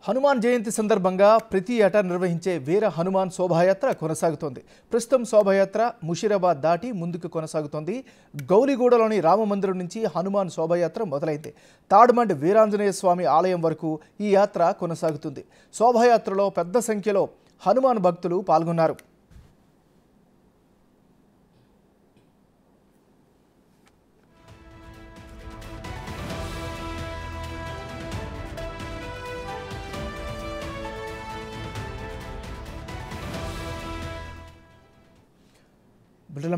హనుమాన్ జయంతి సందర్భంగా ప్రతి ఏటా నిర్వహించే వీర హనుమాన్ శోభాయాత్ర కొనసాగుతోంది. ప్రస్తుతం శోభాయాత్ర ముషీరాబాద్ దాటి ముందుకు కొనసాగుతోంది. గౌలిగూడలోని రామమందిరం నుంచి హనుమాన్ శోభాయాత్ర మొదలైంది. తాడ్మండ్ వీరాంజనేయ స్వామి ఆలయం వరకు ఈ యాత్ర కొనసాగుతుంది. శోభాయాత్రలో పెద్ద సంఖ్యలో హనుమాన్ భక్తులు పాల్గొన్నారు.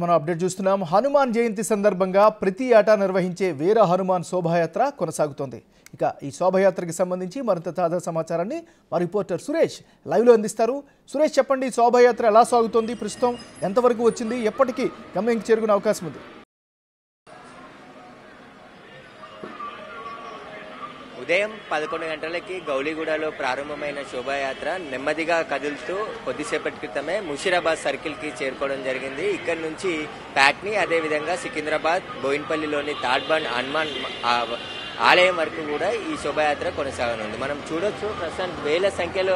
మనం అప్డేట్ చూస్తున్నాం. హనుమాన్ జయంతి సందర్భంగా ప్రతి ఏటా నిర్వహించే వీర హనుమాన్ శోభాయాత్ర కొనసాగుతోంది. ఇక ఈ శోభాయాత్రకి సంబంధించి మరింత తాజా సమాచారాన్ని మా రిపోర్టర్ సురేష్ లైవ్లో అందిస్తారు. సురేష్, చెప్పండి, శోభాయాత్ర ఎలా సాగుతోంది, ప్రస్తుతం ఎంతవరకు వచ్చింది, ఎప్పటికీ గమ్యంకి చేరుకునే అవకాశం ఉంది? ఉదయం 11 గంటలకి గౌలిగూడలో ప్రారంభమైన శోభాయాత్ర నెమ్మదిగా కదులుతూ కొద్దిసేపటి క్రితమే ముషీరాబాద్ సర్కిల్కి చేరుకోవడం జరిగింది. ఇక్కడి నుంచి ప్యాట్నీ, అదేవిధంగా సికింద్రాబాద్, బోయిన్పల్లిలోని తాడ్బండ్ హనుమాన్ ఆలయం వరకు కూడా ఈ శోభాయాత్ర కొనసాగనుంది. మనం చూడొచ్చు, ప్రస్తుతం వేల సంఖ్యలో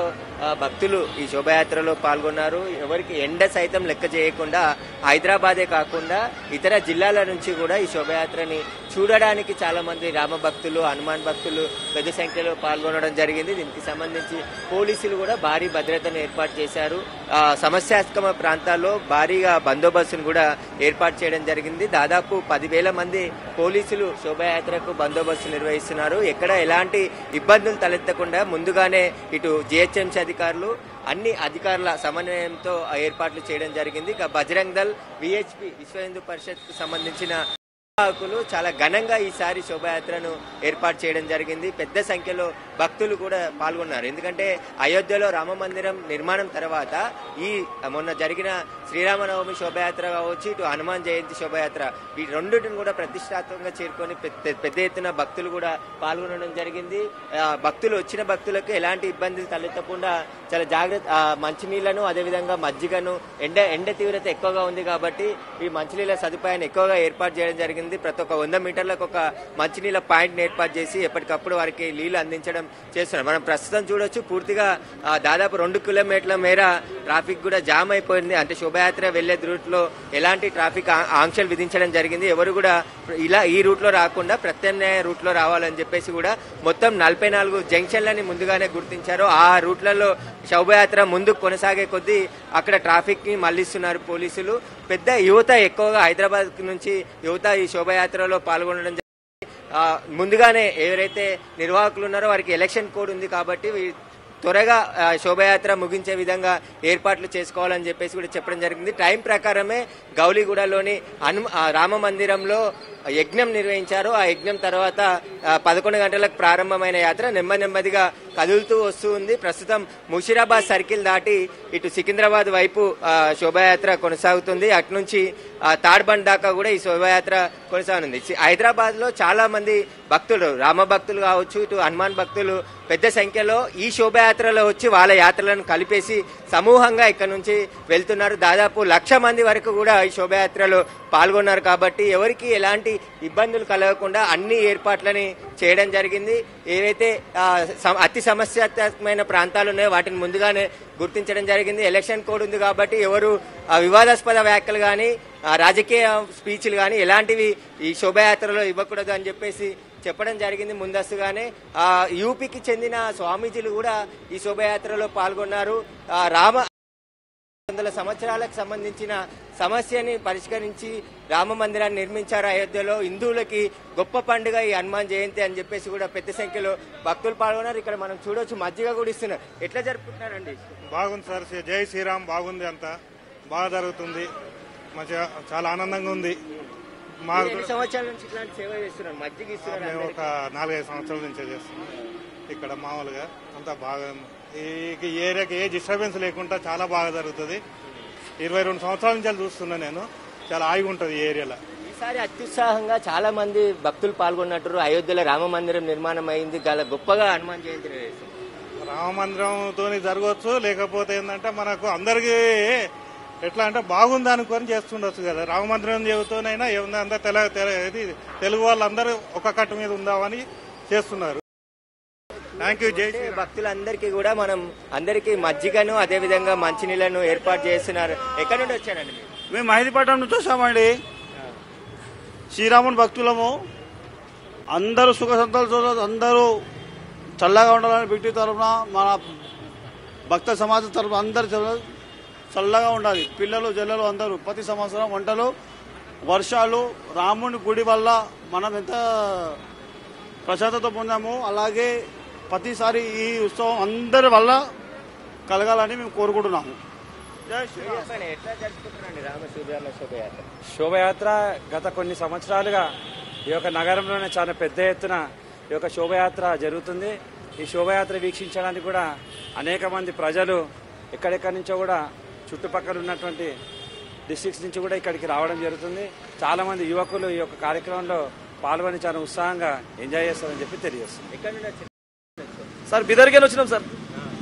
భక్తులు ఈ శోభాయాత్రలో పాల్గొన్నారు. ఎవరికి ఎండ సైతం లెక్క చేయకుండా హైదరాబాదే కాకుండా ఇతర జిల్లాల నుంచి కూడా ఈ శోభాయాత్రని చూడడానికి చాలా మంది రామ భక్తులు, హనుమాన్ భక్తులు పెద్ద సంఖ్యలో పాల్గొనడం జరిగింది. దీనికి సంబంధించి పోలీసులు కూడా భారీ భద్రతను ఏర్పాటు చేశారు. సమస్యాత్మక ప్రాంతాల్లో భారీగా బందోబస్తును కూడా ఏర్పాటు చేయడం జరిగింది. దాదాపు 10,000 మంది పోలీసులు శోభాయాత్రకు బందోబస్తు నిర్వహిస్తున్నారు. ఎక్కడ ఎలాంటి ఇబ్బందులు తలెత్తకుండా ముందుగానే ఇటు జిహెచ్ఎంసీ అధికారులు అన్ని అధికారుల సమన్వయంతో ఏర్పాట్లు చేయడం జరిగింది. ఇక బజరంగ్ దళ్, విహెచ్పి, విశ్వ హిందూ పరిషత్ కు సంబంధించిన నిర్వాహకులు చాలా ఘనంగా ఈసారి శోభాయాత్రను ఏర్పాటు చేయడం జరిగింది. పెద్ద సంఖ్యలో భక్తులు కూడా పాల్గొన్నారు. ఎందుకంటే అయోధ్యలో రామ మందిరం నిర్మాణం తర్వాత ఈ మొన్న జరిగిన శ్రీరామనవమి శోభాయాత్ర కావచ్చు, ఇటు హనుమాన్ జయంతి శోభాయాత్ర, ఈ రెండింటిని కూడా ప్రతిష్టాత్మకంగా చేరుకొని పెద్ద ఎత్తున భక్తులు కూడా పాల్గొనడం జరిగింది. భక్తులు వచ్చిన భక్తులకు ఎలాంటి ఇబ్బందులు తలెత్తకుండా చాలా జాగ్రత్త మంచినీళ్లను, అదేవిధంగా మజ్జిగను, ఎండ తీవ్రత ఎక్కువగా ఉంది కాబట్టి ఈ మంచినీళ్ళ సదుపాయాన్ని ఎక్కువగా ఏర్పాటు చేయడం జరిగింది. ప్రతి ఒక్క 100 మీటర్లకు ఒక మంచినీళ్ళ పాయింట్ ఏర్పాటు చేసి ఎప్పటికప్పుడు వారికి నీళ్లు అందించడం చేస్తున్నారు. మనం ప్రస్తుతం చూడొచ్చు, పూర్తిగా దాదాపు 2 కిలోమీటర్ల మేర ట్రాఫిక్ కూడా జామ్ అయిపోయింది. అంటే శోభాయాత్ర వెళ్లే రూట్ లో ఎలాంటి ట్రాఫిక్ ఆంక్షలు విధించడం జరిగింది. ఎవరు కూడా ఇలా ఈ రూట్ లో రాకుండా ప్రత్యామ్నాయ రూట్ లో రావాలని చెప్పేసి కూడా మొత్తం 44 జంక్షన్లని ముందుగానే గుర్తించారు. ఆ రూట్లలో శోభాయాత్ర ముందుకు కొనసాగే కొద్దీ అక్కడ ట్రాఫిక్ ని మళ్లిస్తున్నారు పోలీసులు. పెద్ద యువత ఎక్కువగా హైదరాబాద్ నుంచి యువత ఈ శోభాయాత్రలో పాల్గొనడం. ముందుగానే ఎవరైతే నిర్వాహకులు ఉన్నారో వారికి ఎలక్షన్ కోడ్ ఉంది కాబట్టి త్వరగా శోభాయాత్ర ముగించే విధంగా ఏర్పాట్లు చేసుకోవాలని చెప్పేసి కూడా చెప్పడం జరిగింది. టైం ప్రకారమే గౌలిగూడలోని రామ మందిరంలో యజ్ఞం నిర్వహించారు. ఆ యజ్ఞం తర్వాత 11 గంటలకు ప్రారంభమైన యాత్ర నెమ్మదిగా కదులుతూ వస్తూ ఉంది. ప్రస్తుతం ముషీరాబాద్ సర్కిల్ దాటి ఇటు సికింద్రాబాద్ వైపు శోభాయాత్ర కొనసాగుతుంది. అటు నుంచి తాడ్బండ్ దాకా కూడా ఈ శోభాయాత్ర కొనసాగనుంది. హైదరాబాద్ లో చాలా మంది భక్తులు, రామ భక్తులు కావచ్చు, ఇటు హనుమాన్ భక్తులు పెద్ద సంఖ్యలో ఈ శోభాయాత్రలో వచ్చి వాళ్ళ యాత్రలను కలిపేసి సమూహంగా ఇక్కడ నుంచి వెళ్తున్నారు. దాదాపు 1,00,000 మంది వరకు కూడా ఈ శోభాయాత్రలో పాల్గొన్నారు. కాబట్టి ఎవరికి ఎలాంటి ఇబ్బందులు కలగకుండా అన్ని ఏర్పాట్లని చేయడం జరిగింది. ఏవైతే అతి సమస్యాత్మకమైన ప్రాంతాలు ఉన్నాయో వాటిని ముందుగానే గుర్తించడం జరిగింది. ఎలక్షన్ కోడ్ ఉంది కాబట్టి ఎవరు వివాదాస్పద వ్యాఖ్యలు కానీ, రాజకీయ స్పీచ్లు కానీ ఎలాంటివి ఈ శోభాయాత్రలో ఇవ్వకూడదు అని చెప్పేసి చెప్పడం జరిగింది. ముందస్తుగానే యూపీకి చెందిన స్వామీజీలు కూడా ఈ శోభాయాత్రలో పాల్గొన్నారు. 100 సంవత్సరాలకు సంబంధించిన సమస్యని పరిష్కరించి రామ మందిరాన్ని నిర్మించారు అయోధ్యలో. హిందువులకి గొప్ప పండుగ ఈ హనుమాన్ జయంతి అని చెప్పేసి కూడా పెద్ద సంఖ్యలో భక్తులు పాల్గొన్నారు. ఇక్కడ మనం చూడొచ్చు, మజ్జిగ కూడా ఇస్తున్నారు. ఎట్లా జరుపుకుంటున్నారండి? బాగుంది సార్, జై శ్రీరామ్ బాగుంది, అంతా బాగా జరుగుతుంది, మంచిగా చాలా ఆనందంగా ఉంది. మాకు 2 సంవత్సరాల నుంచి ఇట్లాంటి సేవ చేస్తున్నారు, మజ్జిగ ఇస్తున్నారు. మేము ఒక 4-5 సంవత్సరాల నుంచే చేస్తున్నాం. ఇక్కడ మామూలుగా అంతా బాగా ఈ ఏరియాకి ఏ డిస్టర్బెన్స్ లేకుండా చాలా బాగా జరుగుతుంది. 22 సంవత్సరాల నుంచి చూస్తున్నా నేను, చాలా హాయిగా ఉంటుంది ఈ ఏరియాలో. ఈసారి అత్యుత్సాహంగా చాలా మంది భక్తులు పాల్గొన్నట్టు. అయోధ్యలో రామ మందిరం నిర్మాణం అయింది, గొప్పగా హనుమాన్ జయంతి రామ మందిరంతో జరగవచ్చు, లేకపోతే ఏంటంటే మనకు అందరికీ ఎట్లా అంటే బాగుంది అనుకొని చేస్తుండొచ్చు కదా. రామ మందిరం చెబుతూనైనా ఏముందంతా తెలుగు వాళ్ళందరూ ఒక కట్టు మీద ఉందామని చేస్తున్నారు. Thank you. జై శ్రీరామ్. భక్తులందరికీ కూడా మనం అందరికీ మజ్జిగను అదే విధంగా మంచినీళ్ళను ఏర్పాటు చేస్తున్నారు. ఎక్కడి నుండి వచ్చారండి మీరు? మేము మహిళపట్నం నుంచి వచ్చామండి. శ్రీరాముని భక్తులము. అందరూ సుఖ సంతోషాలతో అందరూ చల్లగా ఉండాలని వ్యక్తి తరఫున మన భక్త సమాజం తరఫున అందరు చల్లగా ఉండాలి. పిల్లలు జల్లలు అందరూ ప్రతి సంవత్సరం వంటలు వర్షాలు రాముని గుడి వల్ల మనం ఎంత ప్రశాంతత పొందాము. అలాగే ప్రతిసారి ఈ ఉత్సవం అందరి వల్ల కలగాలని మేము కోరుకుంటున్నాము. జై శ్రీరామ్. చెప్పండి, ఎట్లా జరుపుకుంటున్నారండి శ్రీరామ శోభయాత్ర? శోభయాత్ర గత కొన్ని సంవత్సరాలుగా ఈ యొక్క నగరంలోనే చాలా పెద్ద ఎత్తున ఈ యొక్క శోభయాత్ర జరుగుతుంది. ఈ శోభయాత్ర వీక్షించడానికి కూడా అనేక మంది ప్రజలు ఎక్కడెక్కడి నుంచో కూడా చుట్టుపక్కల ఉన్నటువంటి డిస్ట్రిక్ట్స్ నుంచి కూడా ఇక్కడికి రావడం జరుగుతుంది. చాలా మంది యువకులు ఈ యొక్క కార్యక్రమంలో పాల్గొని చాలా ఉత్సాహంగా ఎంజాయ్ చేస్తారని చెప్పి తెలియజేస్తుంది. ఎక్కడి నుండి వచ్చారు? సార్ బీదర్కి వెళ్ళి వచ్చినాం సార్.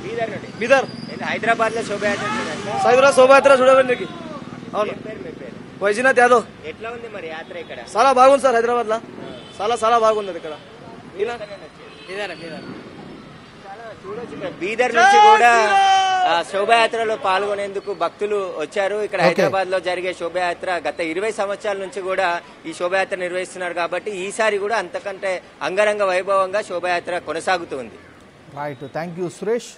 బీదర్ నుండి. బీదర్ హైదరాబాద్ లో శోభయాత్ర చూడండి. సైదరాబాద్ శోభయాత్ర చూడడానికి. అవును, ఏం పేరు మీ పేరు? వైజీనాథ్ యాదవ్. ఎట్లా ఉంది మరి యాత్ర ఇక్కడ? చాలా బాగుంది సార్. హైదరాబాద్ లో చాలా బాగుంది ఇక్కడ. చాలా చూడొచ్చు ఇక్కడ. బీదర్ నుంచి కూడా శోభయాత్రలో పాల్గొనేందుకు భక్తులు వచ్చారు. ఇక్కడ హైదరాబాద్ లో జరిగే శోభయాత్ర గత 20 సంవత్సరాల నుంచి కూడా ఈ శోభయాత్ర నిర్వహిస్తున్నారు కాబట్టి ఈసారి కూడా అంతకంటే అంగరంగ వైభవంగా శోభయాత్ర కొనసాగుతుంది. Right, thank you Suresh.